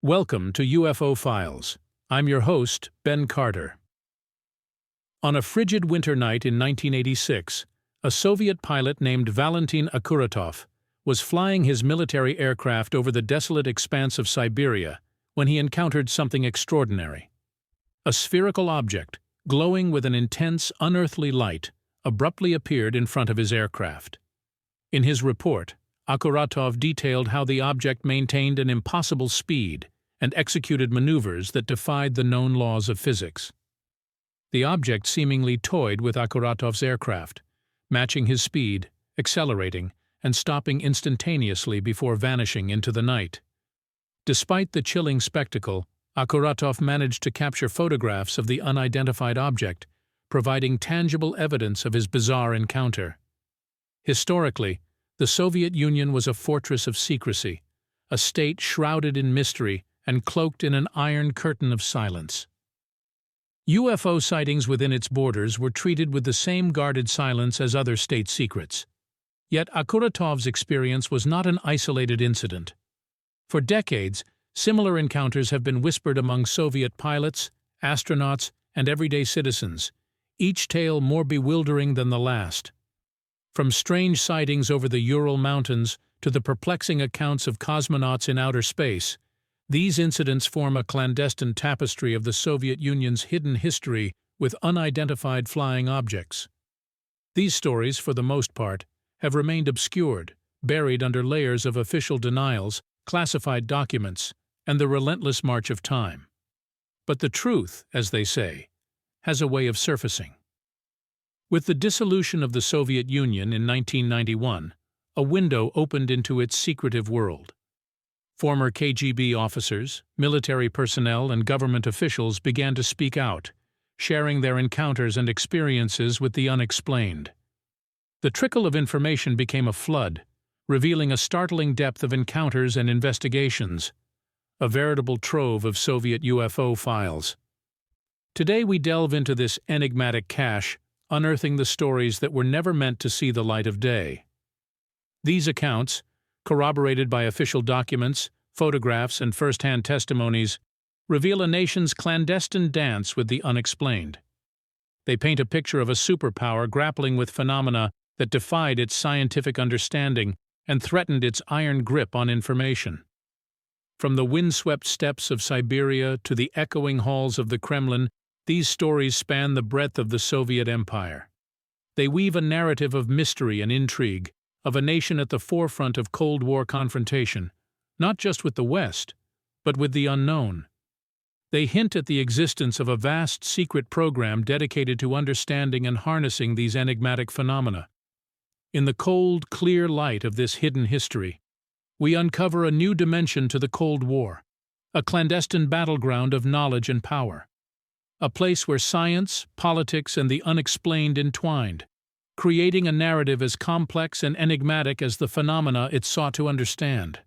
Welcome to UFO Files. I'm your host, Ben Carter. On a frigid winter night in 1986, a Soviet pilot named Valentin Akuratov was flying his military aircraft over the desolate expanse of Siberia when he encountered something extraordinary. A spherical object, glowing with an intense, unearthly light, abruptly appeared in front of his aircraft. In his report, Akuratov detailed how the object maintained an impossible speed and executed maneuvers that defied the known laws of physics. The object seemingly toyed with Akuratov's aircraft, matching his speed, accelerating, and stopping instantaneously before vanishing into the night. Despite the chilling spectacle, Akuratov managed to capture photographs of the unidentified object, providing tangible evidence of his bizarre encounter. Historically, the Soviet Union was a fortress of secrecy, a state shrouded in mystery and cloaked in an iron curtain of silence. UFO sightings within its borders were treated with the same guarded silence as other state secrets. Yet Akuratov's experience was not an isolated incident. For decades, similar encounters have been whispered among Soviet pilots, astronauts, and everyday citizens, each tale more bewildering than the last. From strange sightings over the Ural Mountains to the perplexing accounts of cosmonauts in outer space, these incidents form a clandestine tapestry of the Soviet Union's hidden history with unidentified flying objects. These stories, for the most part, have remained obscured, buried under layers of official denials, classified documents, and the relentless march of time. But the truth, as they say, has a way of surfacing. With the dissolution of the Soviet Union in 1991, a window opened into its secretive world. Former KGB officers, military personnel, and government officials began to speak out, sharing their encounters and experiences with the unexplained. The trickle of information became a flood, revealing a startling depth of encounters and investigations, a veritable trove of Soviet UFO files. Today we delve into this enigmatic cache, unearthing the stories that were never meant to see the light of day. These accounts, corroborated by official documents, photographs, and first-hand testimonies, reveal a nation's clandestine dance with the unexplained. They paint a picture of a superpower grappling with phenomena that defied its scientific understanding and threatened its iron grip on information. From the windswept steppes of Siberia to the echoing halls of the Kremlin, these stories span the breadth of the Soviet Empire. They weave a narrative of mystery and intrigue, of a nation at the forefront of Cold War confrontation, not just with the West, but with the unknown. They hint at the existence of a vast secret program dedicated to understanding and harnessing these enigmatic phenomena. In the cold, clear light of this hidden history, we uncover a new dimension to the Cold War, a clandestine battleground of knowledge and power. A place where science, politics, and the unexplained entwined, creating a narrative as complex and enigmatic as the phenomena it sought to understand.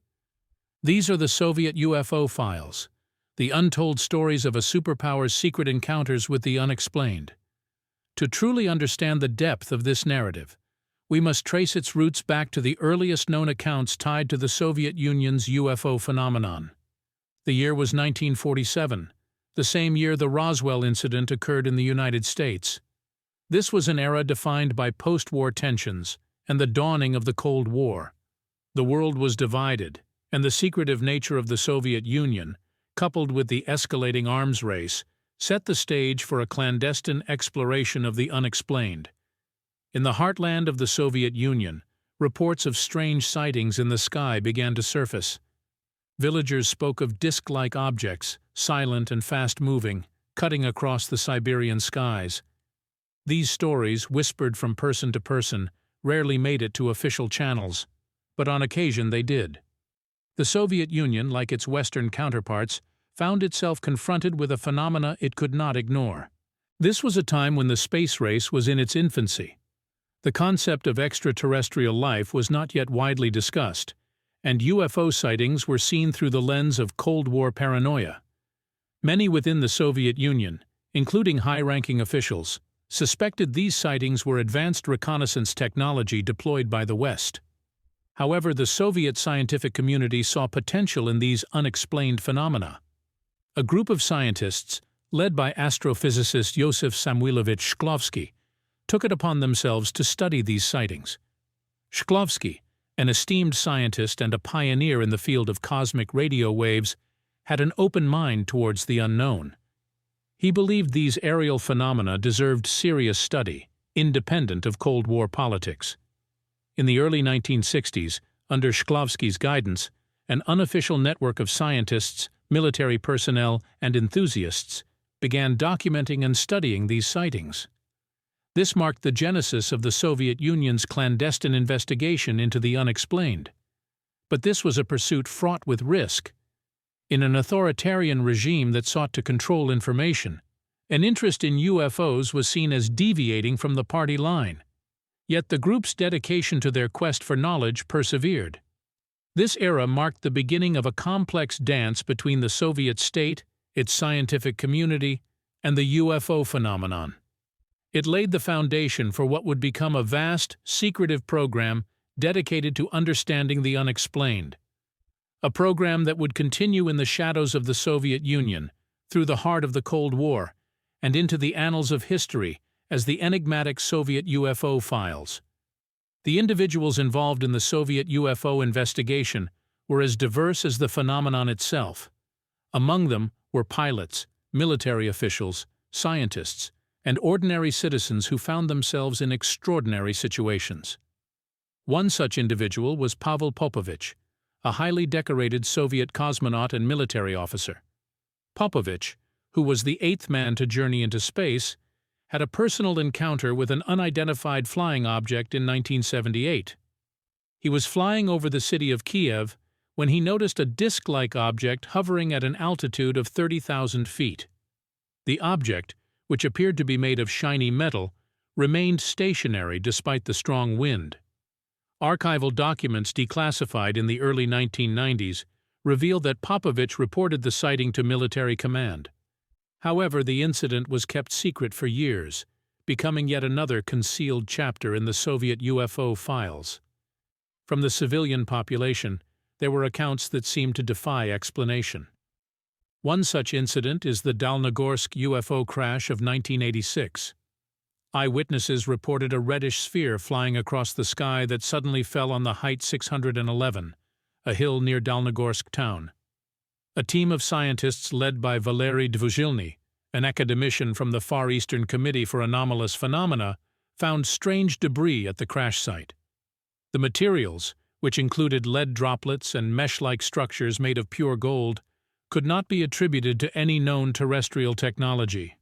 These are the Soviet UFO files, the untold stories of a superpower's secret encounters with the unexplained. To truly understand the depth of this narrative, we must trace its roots back to the earliest known accounts tied to the Soviet Union's UFO phenomenon. The year was 1947. The same year the Roswell incident occurred in the United States. This was an era defined by post-war tensions and the dawning of the Cold War. The world was divided, and the secretive nature of the Soviet Union, coupled with the escalating arms race, set the stage for a clandestine exploration of the unexplained. In the heartland of the Soviet Union, reports of strange sightings in the sky began to surface. Villagers spoke of disc-like objects, silent and fast-moving, cutting across the Siberian skies. These stories, whispered from person to person, rarely made it to official channels, but on occasion they did. The Soviet Union, like its Western counterparts, found itself confronted with a phenomena it could not ignore. This was a time when the space race was in its infancy. The concept of extraterrestrial life was not yet widely discussed, and UFO sightings were seen through the lens of Cold War paranoia. Many within the Soviet Union, including high-ranking officials, suspected these sightings were advanced reconnaissance technology deployed by the West. However, the Soviet scientific community saw potential in these unexplained phenomena. A group of scientists, led by astrophysicist Yosef Samuilovich Shklovsky, took it upon themselves to study these sightings. Shklovsky, an esteemed scientist and a pioneer in the field of cosmic radio waves, had an open mind towards the unknown. He believed these aerial phenomena deserved serious study, independent of Cold War politics. In the early 1960s, under Shklovsky's guidance, an unofficial network of scientists, military personnel, and enthusiasts began documenting and studying these sightings. This marked the genesis of the Soviet Union's clandestine investigation into the unexplained. But this was a pursuit fraught with risk. In an authoritarian regime that sought to control information, an interest in UFOs was seen as deviating from the party line. Yet the group's dedication to their quest for knowledge persevered. This era marked the beginning of a complex dance between the Soviet state, its scientific community, and the UFO phenomenon. It laid the foundation for what would become a vast, secretive program dedicated to understanding the unexplained. A program that would continue in the shadows of the Soviet Union, through the heart of the Cold War, and into the annals of history as the enigmatic Soviet UFO files. The individuals involved in the Soviet UFO investigation were as diverse as the phenomenon itself. Among them were pilots, military officials, scientists, and ordinary citizens who found themselves in extraordinary situations. One such individual was Pavel Popovich, a highly decorated Soviet cosmonaut and military officer. Popovich, who was the eighth man to journey into space, had a personal encounter with an unidentified flying object in 1978. He was flying over the city of Kiev when he noticed a disc-like object hovering at an altitude of 30,000 feet. The object, which appeared to be made of shiny metal, remained stationary despite the strong wind. Archival documents declassified in the early 1990s revealed that Popovich reported the sighting to military command. However, the incident was kept secret for years, becoming yet another concealed chapter in the Soviet UFO files. From the civilian population, there were accounts that seemed to defy explanation. One such incident is the Dalnogorsk UFO crash of 1986. Eyewitnesses reported a reddish sphere flying across the sky that suddenly fell on the height 611, a hill near Dalnogorsk town. A team of scientists led by Valery Dvuzhilny, an academician from the Far Eastern Committee for Anomalous Phenomena, found strange debris at the crash site. The materials, which included lead droplets and mesh-like structures made of pure gold, could not be attributed to any known terrestrial technology.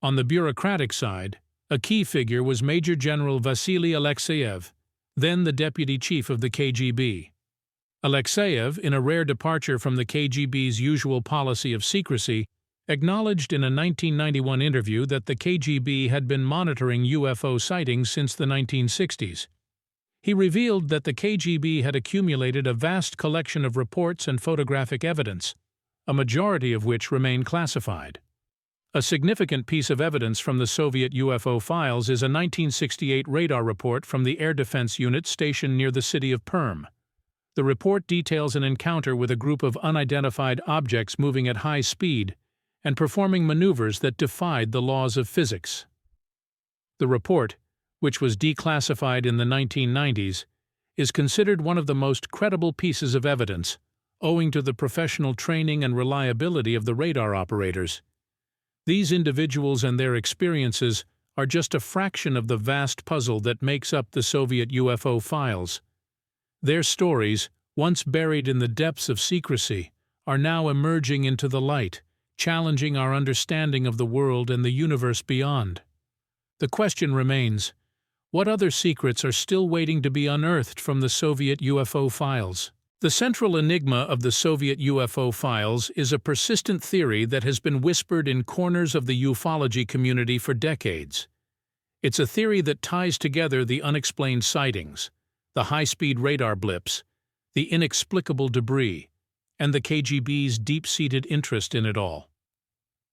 On the bureaucratic side, a key figure was Major General Vasily Alexeyev, then the deputy chief of the KGB. Alexeyev, in a rare departure from the KGB's usual policy of secrecy, acknowledged in a 1991 interview that the KGB had been monitoring UFO sightings since the 1960s. He revealed that the KGB had accumulated a vast collection of reports and photographic evidence, a majority of which remain classified. A significant piece of evidence from the Soviet UFO files is a 1968 radar report from the Air Defense Unit stationed near the city of Perm. The report details an encounter with a group of unidentified objects moving at high speed and performing maneuvers that defied the laws of physics. The report, which was declassified in the 1990s, is considered one of the most credible pieces of evidence, owing to the professional training and reliability of the radar operators. These individuals and their experiences are just a fraction of the vast puzzle that makes up the Soviet UFO files. Their stories, once buried in the depths of secrecy, are now emerging into the light, challenging our understanding of the world and the universe beyond. The question remains, what other secrets are still waiting to be unearthed from the Soviet UFO files? The central enigma of the Soviet UFO files is a persistent theory that has been whispered in corners of the ufology community for decades. It's a theory that ties together the unexplained sightings, the high-speed radar blips, the inexplicable debris, and the KGB's deep-seated interest in it all.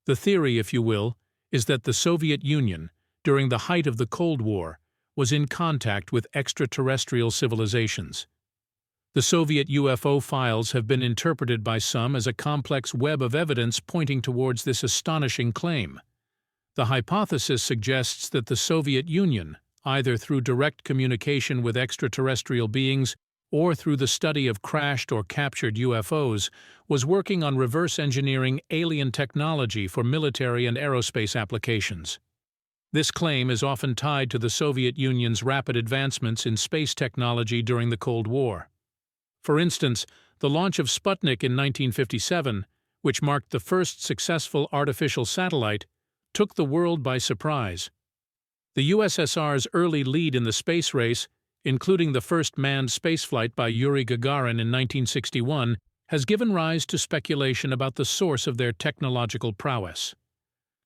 The theory, if you will, is that the Soviet Union, during the height of the Cold War, was in contact with extraterrestrial civilizations, The Soviet UFO files have been interpreted by some as a complex web of evidence pointing towards this astonishing claim. The hypothesis suggests that the Soviet Union, either through direct communication with extraterrestrial beings or through the study of crashed or captured UFOs, was working on reverse engineering alien technology for military and aerospace applications. This claim is often tied to the Soviet Union's rapid advancements in space technology during the Cold War. For instance, the launch of Sputnik in 1957, which marked the first successful artificial satellite, took the world by surprise. The USSR's early lead in the space race, including the first manned spaceflight by Yuri Gagarin in 1961, has given rise to speculation about the source of their technological prowess.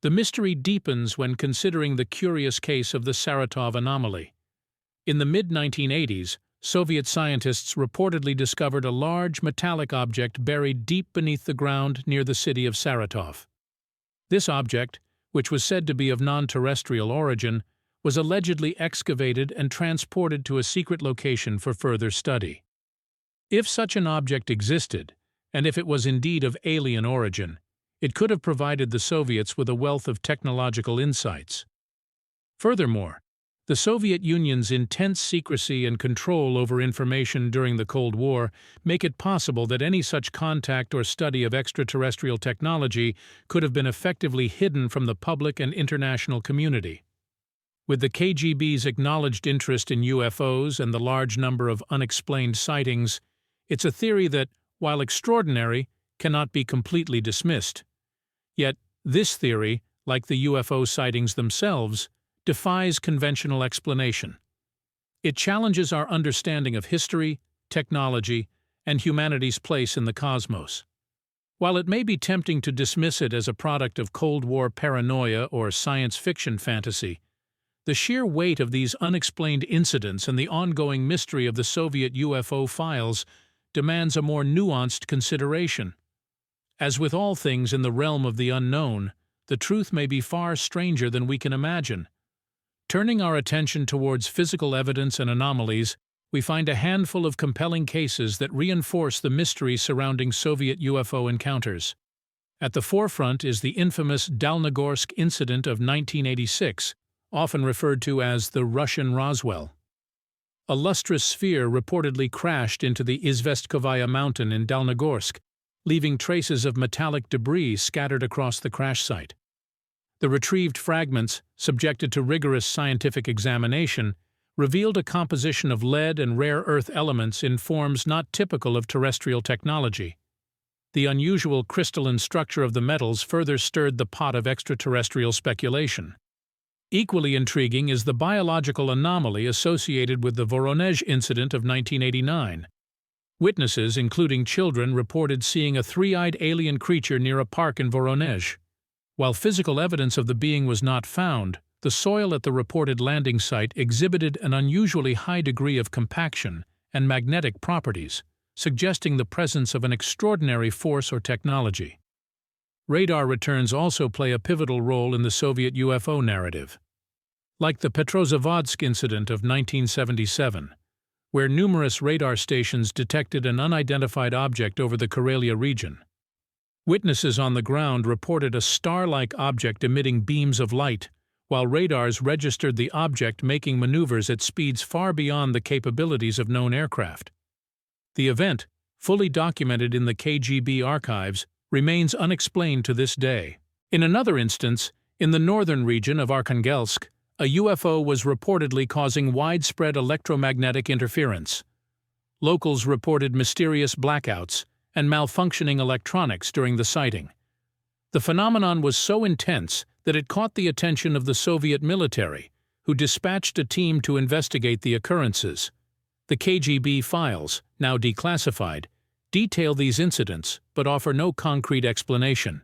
The mystery deepens when considering the curious case of the Saratov anomaly. In the mid-1980s, Soviet scientists reportedly discovered a large metallic object buried deep beneath the ground near the city of Saratov. This object, which was said to be of non-terrestrial origin, was allegedly excavated and transported to a secret location for further study. If such an object existed, and if it was indeed of alien origin, it could have provided the Soviets with a wealth of technological insights. Furthermore, the Soviet Union's intense secrecy and control over information during the Cold War make it possible that any such contact or study of extraterrestrial technology could have been effectively hidden from the public and international community. With the KGB's acknowledged interest in UFOs and the large number of unexplained sightings, it's a theory that, while extraordinary, cannot be completely dismissed. Yet, this theory, like the UFO sightings themselves, defies conventional explanation. It challenges our understanding of history, technology, and humanity's place in the cosmos. While it may be tempting to dismiss it as a product of Cold War paranoia or science fiction fantasy, the sheer weight of these unexplained incidents and the ongoing mystery of the Soviet UFO files demands a more nuanced consideration. As with all things in the realm of the unknown, the truth may be far stranger than we can imagine. Turning our attention towards physical evidence and anomalies, we find a handful of compelling cases that reinforce the mystery surrounding Soviet UFO encounters. At the forefront is the infamous Dalnogorsk incident of 1986, often referred to as the Russian Roswell. A lustrous sphere reportedly crashed into the Izvestkovaya mountain in Dalnogorsk, leaving traces of metallic debris scattered across the crash site. The retrieved fragments, subjected to rigorous scientific examination, revealed a composition of lead and rare earth elements in forms not typical of terrestrial technology. The unusual crystalline structure of the metals further stirred the pot of extraterrestrial speculation. Equally intriguing is the biological anomaly associated with the Voronezh incident of 1989. Witnesses, including children, reported seeing a three-eyed alien creature near a park in Voronezh. While physical evidence of the being was not found, the soil at the reported landing site exhibited an unusually high degree of compaction and magnetic properties, suggesting the presence of an extraordinary force or technology. Radar returns also play a pivotal role in the Soviet UFO narrative. Like the Petrozavodsk incident of 1977, where numerous radar stations detected an unidentified object over the Karelia region. Witnesses on the ground reported a star-like object emitting beams of light, while radars registered the object making maneuvers at speeds far beyond the capabilities of known aircraft. The event, fully documented in the KGB archives, remains unexplained to this day. In another instance, in the northern region of Arkhangelsk, a UFO was reportedly causing widespread electromagnetic interference. Locals reported mysterious blackouts and malfunctioning electronics during the sighting. The phenomenon was so intense that it caught the attention of the Soviet military, who dispatched a team to investigate the occurrences. The KGB files, now declassified, detail these incidents but offer no concrete explanation.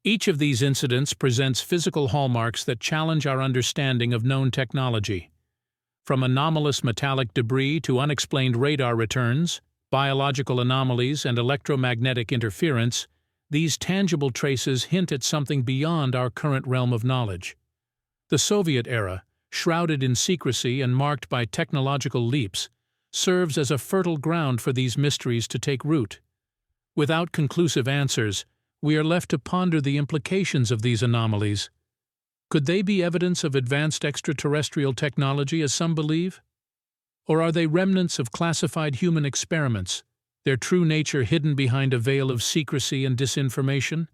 Each of these incidents presents physical hallmarks that challenge our understanding of known technology. From anomalous metallic debris to unexplained radar returns, biological anomalies, and electromagnetic interference, these tangible traces hint at something beyond our current realm of knowledge. The Soviet era, shrouded in secrecy and marked by technological leaps, serves as a fertile ground for these mysteries to take root. Without conclusive answers, we are left to ponder the implications of these anomalies. Could they be evidence of advanced extraterrestrial technology, as some believe? Or are they remnants of classified human experiments, their true nature hidden behind a veil of secrecy and disinformation?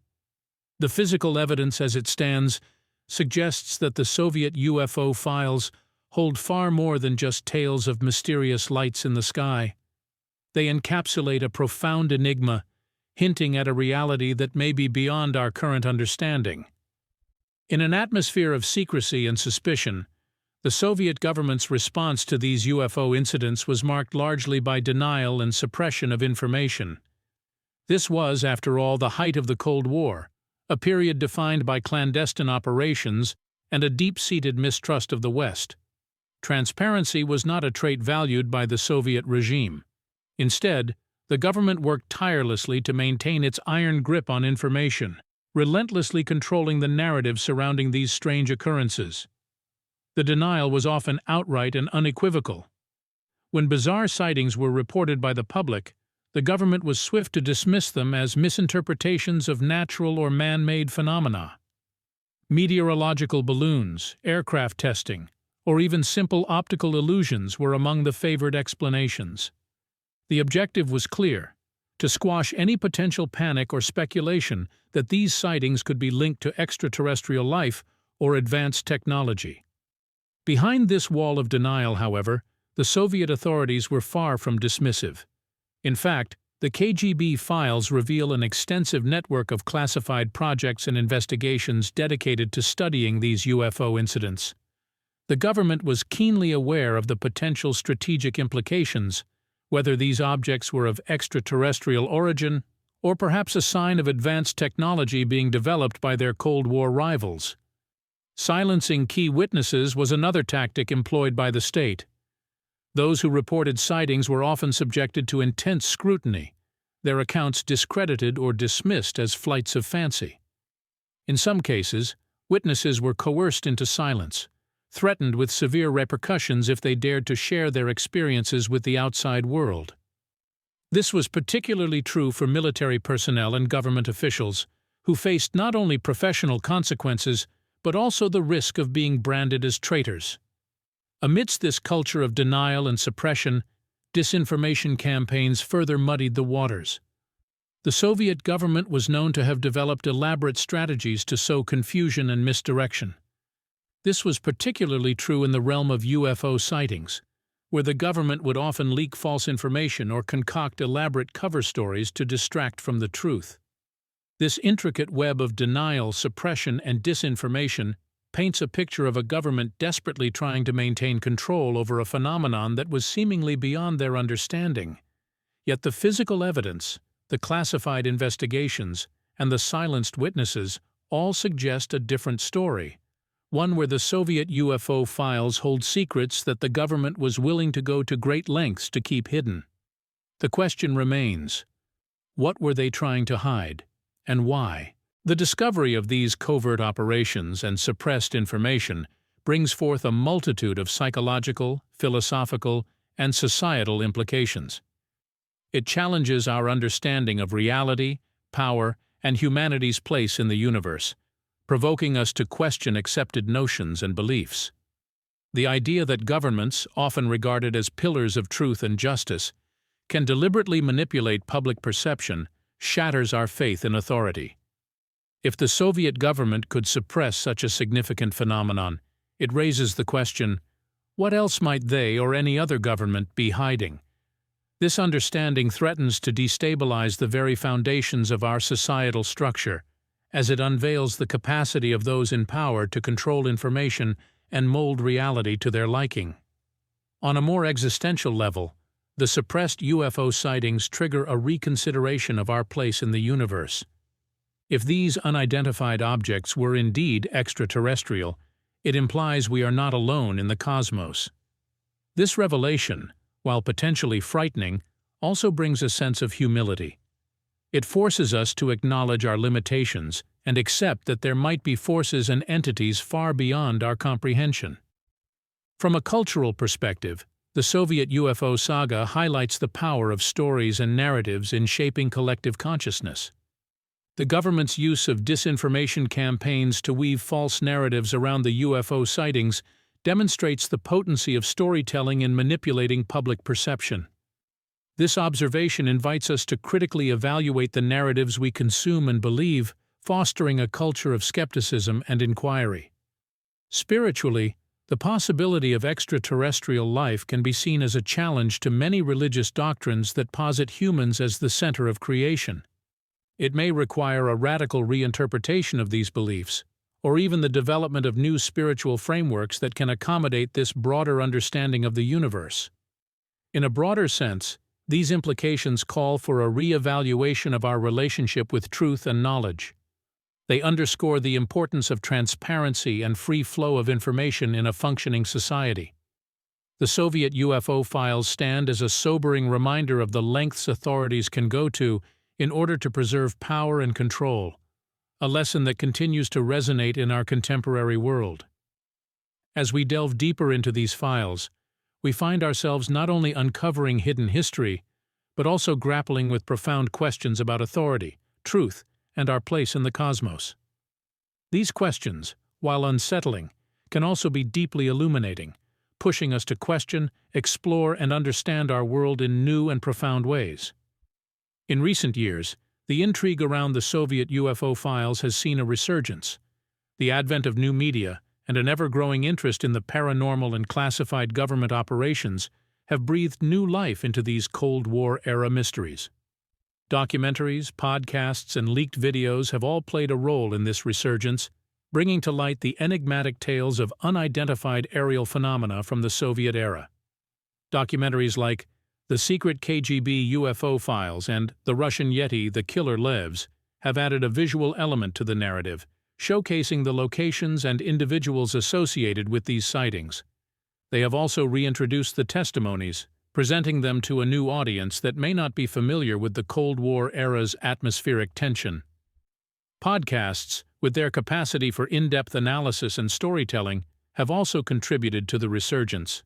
The physical evidence as it stands suggests that the Soviet UFO files hold far more than just tales of mysterious lights in the sky. They encapsulate a profound enigma, hinting at a reality that may be beyond our current understanding. In an atmosphere of secrecy and suspicion, the Soviet government's response to these UFO incidents was marked largely by denial and suppression of information. This was, after all, the height of the Cold War, a period defined by clandestine operations and a deep-seated mistrust of the West. Transparency was not a trait valued by the Soviet regime. Instead, the government worked tirelessly to maintain its iron grip on information, relentlessly controlling the narrative surrounding these strange occurrences. The denial was often outright and unequivocal. When bizarre sightings were reported by the public, the government was swift to dismiss them as misinterpretations of natural or man-made phenomena. Meteorological balloons, aircraft testing, or even simple optical illusions were among the favored explanations. The objective was clear: to squash any potential panic or speculation that these sightings could be linked to extraterrestrial life or advanced technology. Behind this wall of denial, however, the Soviet authorities were far from dismissive. In fact, the KGB files reveal an extensive network of classified projects and investigations dedicated to studying these UFO incidents. The government was keenly aware of the potential strategic implications, whether these objects were of extraterrestrial origin or perhaps a sign of advanced technology being developed by their Cold War rivals. Silencing key witnesses was another tactic employed by the state. Those who reported sightings were often subjected to intense scrutiny, their accounts discredited or dismissed as flights of fancy. In some cases, witnesses were coerced into silence, threatened with severe repercussions if they dared to share their experiences with the outside world. This was particularly true for military personnel and government officials, who faced not only professional consequences but also the risk of being branded as traitors. Amidst this culture of denial and suppression, disinformation campaigns further muddied the waters. The Soviet government was known to have developed elaborate strategies to sow confusion and misdirection. This was particularly true in the realm of UFO sightings, where the government would often leak false information or concoct elaborate cover stories to distract from the truth. This intricate web of denial, suppression, and disinformation paints a picture of a government desperately trying to maintain control over a phenomenon that was seemingly beyond their understanding. Yet the physical evidence, the classified investigations, and the silenced witnesses all suggest a different story, one where the Soviet UFO files hold secrets that the government was willing to go to great lengths to keep hidden. The question remains: what were they trying to hide, and why? The discovery of these covert operations and suppressed information brings forth a multitude of psychological, philosophical, and societal implications. It challenges our understanding of reality, power, and humanity's place in the universe, provoking us to question accepted notions and beliefs. The idea that governments, often regarded as pillars of truth and justice, can deliberately manipulate public perception shatters our faith in authority. If the Soviet government could suppress such a significant phenomenon, it raises the question: what else might they or any other government be hiding? This understanding threatens to destabilize the very foundations of our societal structure, as it unveils the capacity of those in power to control information and mold reality to their liking. On a more existential level, the suppressed UFO sightings trigger a reconsideration of our place in the universe. If these unidentified objects were indeed extraterrestrial, it implies we are not alone in the cosmos. This revelation, while potentially frightening, also brings a sense of humility. It forces us to acknowledge our limitations and accept that there might be forces and entities far beyond our comprehension. From a cultural perspective, The Soviet UFO saga highlights the power of stories and narratives in shaping collective consciousness. The government's use of disinformation campaigns to weave false narratives around the UFO sightings demonstrates the potency of storytelling in manipulating public perception. This observation invites us to critically evaluate the narratives we consume and believe, fostering a culture of skepticism and inquiry. Spiritually, the possibility of extraterrestrial life can be seen as a challenge to many religious doctrines that posit humans as the center of creation. It may require a radical reinterpretation of these beliefs, or even the development of new spiritual frameworks that can accommodate this broader understanding of the universe. In a broader sense, these implications call for a re-evaluation of our relationship with truth and knowledge. They underscore the importance of transparency and free flow of information in a functioning society. The Soviet UFO files stand as a sobering reminder of the lengths authorities can go to in order to preserve power and control, a lesson that continues to resonate in our contemporary world. As we delve deeper into these files, we find ourselves not only uncovering hidden history, but also grappling with profound questions about authority, truth, and our place in the cosmos. These questions, while unsettling, can also be deeply illuminating, pushing us to question, explore, and understand our world in new and profound ways. In recent years, the intrigue around the Soviet UFO files has seen a resurgence. The advent of new media and an ever-growing interest in the paranormal and classified government operations have breathed new life into these Cold War-era mysteries. Documentaries, podcasts, and leaked videos have all played a role in this resurgence, bringing to light the enigmatic tales of unidentified aerial phenomena from the Soviet era. Documentaries like The Secret KGB UFO Files and The Russian Yeti, The Killer Lives have added a visual element to the narrative, showcasing the locations and individuals associated with these sightings. They have also reintroduced the testimonies, presenting them to a new audience that may not be familiar with the Cold War era's atmospheric tension. Podcasts, with their capacity for in-depth analysis and storytelling, have also contributed to the resurgence.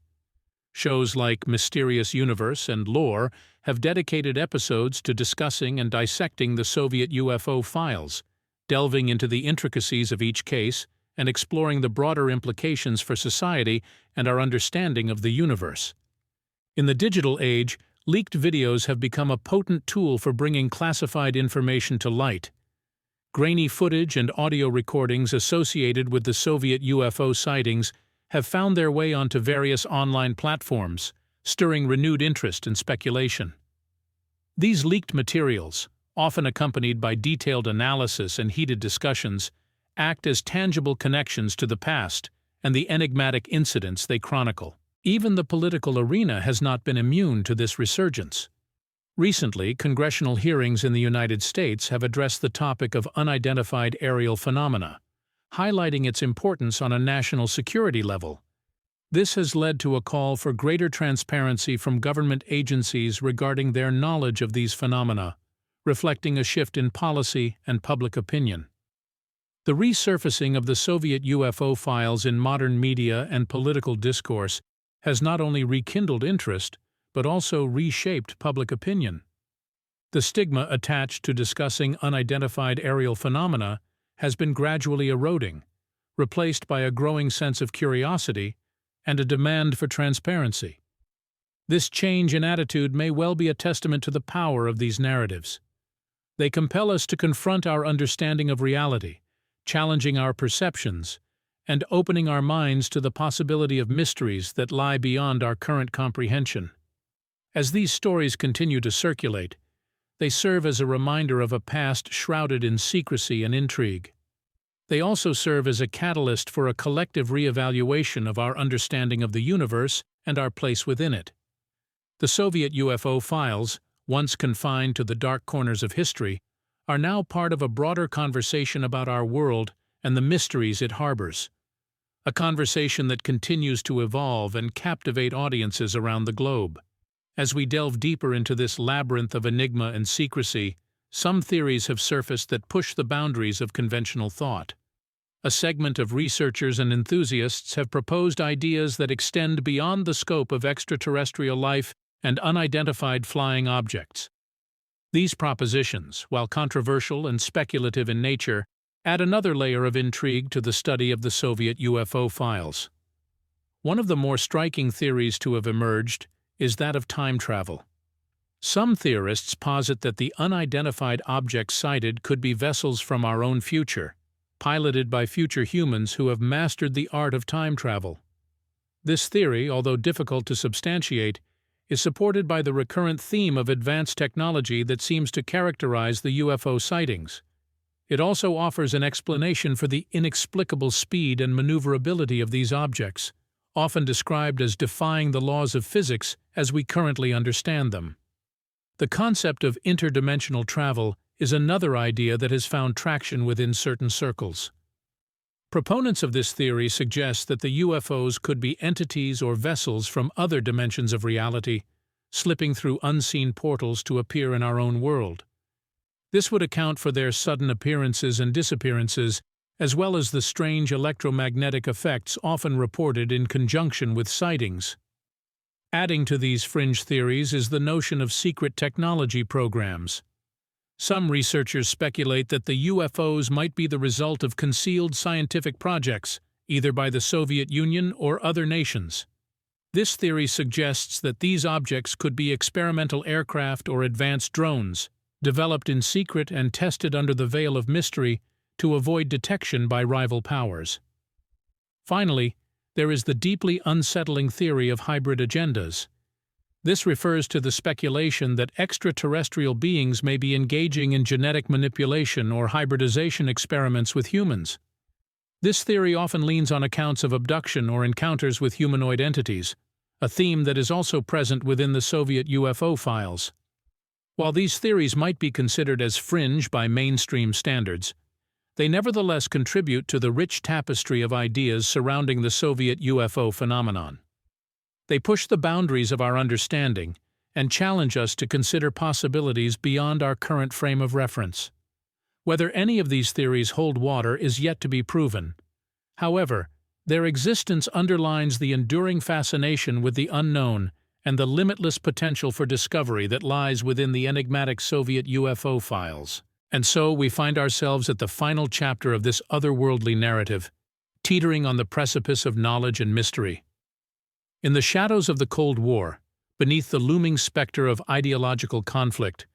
Shows like Mysterious Universe and Lore have dedicated episodes to discussing and dissecting the Soviet UFO files, delving into the intricacies of each case and exploring the broader implications for society and our understanding of the universe. In the digital age, leaked videos have become a potent tool for bringing classified information to light. Grainy footage and audio recordings associated with the Soviet UFO sightings have found their way onto various online platforms, stirring renewed interest and speculation. These leaked materials, often accompanied by detailed analysis and heated discussions, act as tangible connections to the past and the enigmatic incidents they chronicle. Even the political arena has not been immune to this resurgence. Recently, congressional hearings in the United States have addressed the topic of unidentified aerial phenomena, highlighting its importance on a national security level. This has led to a call for greater transparency from government agencies regarding their knowledge of these phenomena, reflecting a shift in policy and public opinion. The resurfacing of the Soviet UFO files in modern media and political discourse has not only rekindled interest, but also reshaped public opinion. The stigma attached to discussing unidentified aerial phenomena has been gradually eroding, replaced by a growing sense of curiosity and a demand for transparency. This change in attitude may well be a testament to the power of these narratives. They compel us to confront our understanding of reality, challenging our perceptions, and opening our minds to the possibility of mysteries that lie beyond our current comprehension. As these stories continue to circulate, they serve as a reminder of a past shrouded in secrecy and intrigue. They also serve as a catalyst for a collective reevaluation of our understanding of the universe and our place within it. The Soviet UFO files, once confined to the dark corners of history, are now part of a broader conversation about our world and the mysteries it harbors. A conversation that continues to evolve and captivate audiences around the globe. As we delve deeper into this labyrinth of enigma and secrecy, some theories have surfaced that push the boundaries of conventional thought. a segment of researchers and enthusiasts have proposed ideas that extend beyond the scope of extraterrestrial life and unidentified flying objects. These propositions, while controversial and speculative in nature, add another layer of intrigue to the study of the Soviet UFO files. One of the more striking theories to have emerged is that of time travel. Some theorists posit that the unidentified objects sighted could be vessels from our own future, piloted by future humans who have mastered the art of time travel. This theory, although difficult to substantiate, is supported by the recurrent theme of advanced technology that seems to characterize the UFO sightings. It also offers an explanation for the inexplicable speed and maneuverability of these objects, often described as defying the laws of physics as we currently understand them. The concept of interdimensional travel is another idea that has found traction within certain circles. Proponents of this theory suggest that the UFOs could be entities or vessels from other dimensions of reality, slipping through unseen portals to appear in our own world. This would account for their sudden appearances and disappearances, as well as the strange electromagnetic effects often reported in conjunction with sightings. Adding to these fringe theories is the notion of secret technology programs. Some researchers speculate that the UFOs might be the result of concealed scientific projects, either by the Soviet Union or other nations. This theory suggests that these objects could be experimental aircraft or advanced drones, developed in secret and tested under the veil of mystery to avoid detection by rival powers. Finally, there is the deeply unsettling theory of hybrid agendas. This refers to the speculation that extraterrestrial beings may be engaging in genetic manipulation or hybridization experiments with humans. This theory often leans on accounts of abduction or encounters with humanoid entities, a theme that is also present within the Soviet UFO files. While these theories might be considered as fringe by mainstream standards, they nevertheless contribute to the rich tapestry of ideas surrounding the Soviet UFO phenomenon. They push the boundaries of our understanding and challenge us to consider possibilities beyond our current frame of reference. Whether any of these theories hold water is yet to be proven. However, their existence underlines the enduring fascination with the unknown and the limitless potential for discovery that lies within the enigmatic Soviet UFO files. And so we find ourselves at the final chapter of this otherworldly narrative, teetering on the precipice of knowledge and mystery. In the shadows of the Cold War, beneath the looming specter of ideological conflict,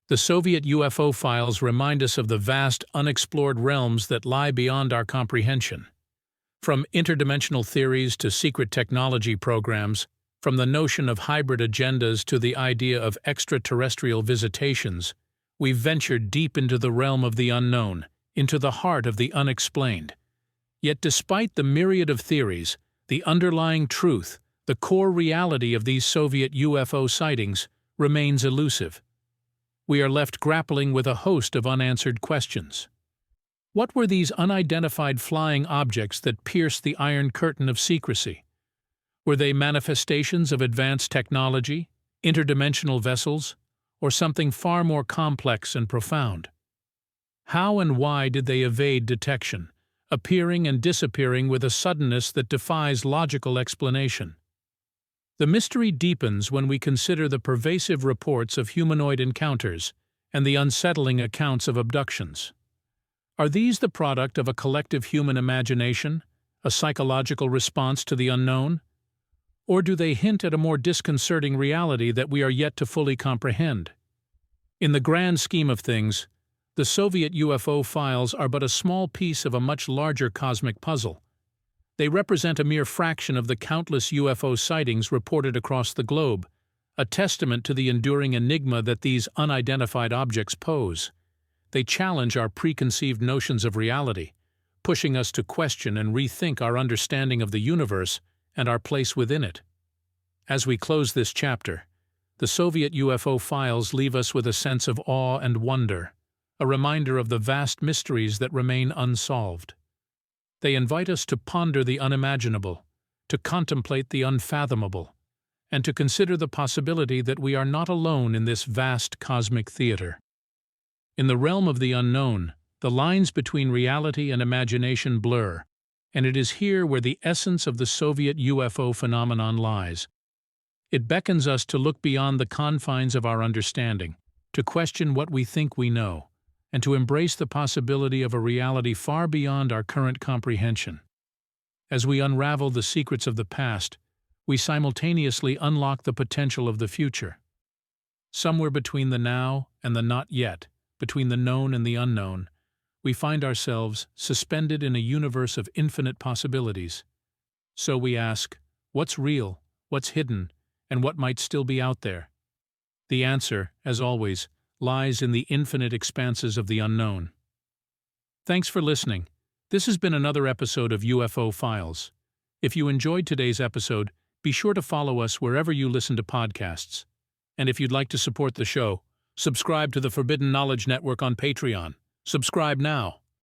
the Soviet UFO files remind us of the vast, unexplored realms that lie beyond our comprehension. From interdimensional theories to secret technology programs, from the notion of hybrid agendas to the idea of extraterrestrial visitations, we've ventured deep into the realm of the unknown, into the heart of the unexplained. Yet despite the myriad of theories, the underlying truth, the core reality of these Soviet UFO sightings, remains elusive. We are left grappling with a host of unanswered questions. What were these unidentified flying objects that pierced the Iron Curtain of secrecy? Were they manifestations of advanced technology, interdimensional vessels, or something far more complex and profound? How and why did they evade detection, appearing and disappearing with a suddenness that defies logical explanation? The mystery deepens when we consider the pervasive reports of humanoid encounters and the unsettling accounts of abductions. Are these the product of a collective human imagination, a psychological response to the unknown? Or do they hint at a more disconcerting reality that we are yet to fully comprehend? In the grand scheme of things, the Soviet UFO files are but a small piece of a much larger cosmic puzzle. They represent a mere fraction of the countless UFO sightings reported across the globe, a testament to the enduring enigma that these unidentified objects pose. They challenge our preconceived notions of reality, pushing us to question and rethink our understanding of the universe and our place within it. As we close this chapter, the Soviet UFO files leave us with a sense of awe and wonder, a reminder of the vast mysteries that remain unsolved. They invite us to ponder the unimaginable, to contemplate the unfathomable, and to consider the possibility that we are not alone in this vast cosmic theater. In the realm of the unknown, The lines between reality and imagination blur, and it is here where the essence of the Soviet UFO phenomenon lies. It beckons us to look beyond the confines of our understanding, to question what we think we know, and to embrace the possibility of a reality far beyond our current comprehension. As we unravel the secrets of the past, we simultaneously unlock the potential of the future. Somewhere between the now and the not yet, between the known and the unknown, we find ourselves suspended in a universe of infinite possibilities. So we ask, what's real, what's hidden, and what might still be out there? The answer, as always, lies in the infinite expanses of the unknown. Thanks for listening. This has been another episode of UFO Files. If you enjoyed today's episode, be sure to follow us wherever you listen to podcasts. And if you'd like to support the show, subscribe to the Forbidden Knowledge Network on Patreon. Subscribe now.